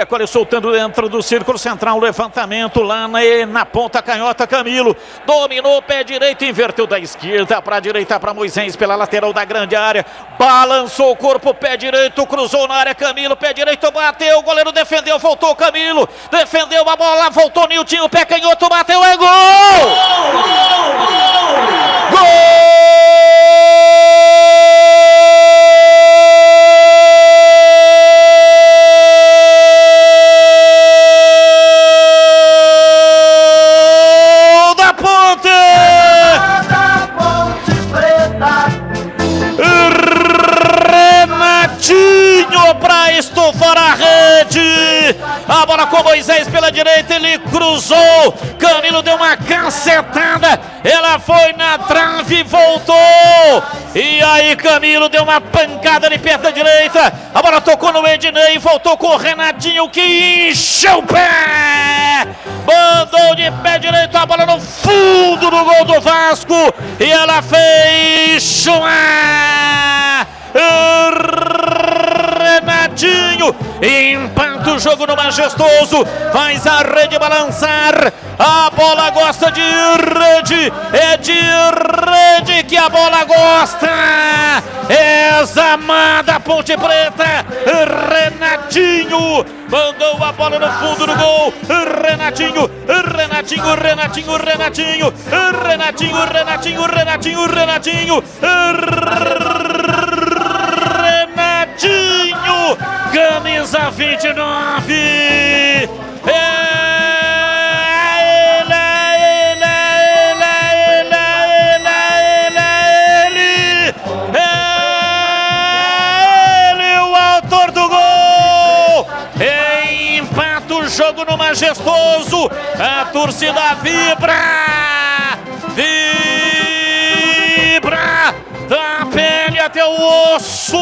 Boneco ali soltando dentro do círculo central, levantamento lá na ponta canhota, Camilo dominou, pé direito, inverteu da esquerda para a direita para Moisés pela lateral da grande área, balançou o corpo, pé direito, cruzou na área, Camilo, pé direito, bateu, o goleiro defendeu, voltou Camilo, defendeu a bola, voltou Niltinho, pé canhoto, bateu, é gol! Gol! Para estufar a rede, a bola com Moisés pela direita, ele cruzou, Camilo deu uma cacetada, ela foi na trave, voltou, e aí Camilo deu uma pancada de perna direita, a bola tocou no Ednei, voltou com o Renatinho que encheu o pé, mandou de pé direito a bola no fundo do gol do Vasco, e ela fez chuar. Renatinho empata o jogo no Majestoso, faz a rede balançar, a bola gosta de rede, é de rede que a bola gosta, é Zamada Ponte Preta, Renatinho mandou a bola no fundo do gol, Renatinho, camisa 29, ele, o autor do gol, empata o jogo no Majestoso, a torcida vibra, da pele até o osso.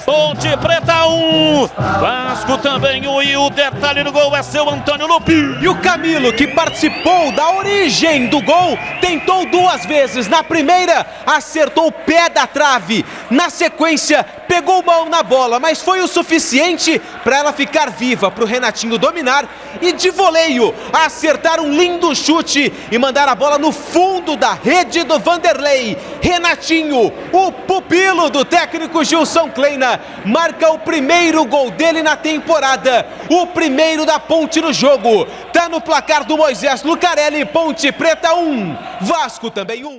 Ponte Preta 1, Vasco também 1, e o detalhe do gol é seu Antônio Lupi. E o Camilo, que participou da origem do gol, tentou duas vezes. Na primeira, acertou o pé da trave. Na sequência, pegou mão na bola, mas foi o suficiente para ela ficar viva, para o Renatinho dominar e de voleio acertar um lindo chute e mandar a bola no fundo da rede do Vanderlei. Renatinho, o pupilo do técnico Gilson Kleina, marca o primeiro gol dele na temporada, o primeiro da Ponte no jogo. Tá no placar do Moisés Lucarelli. Ponte Preta 1, Vasco também 1.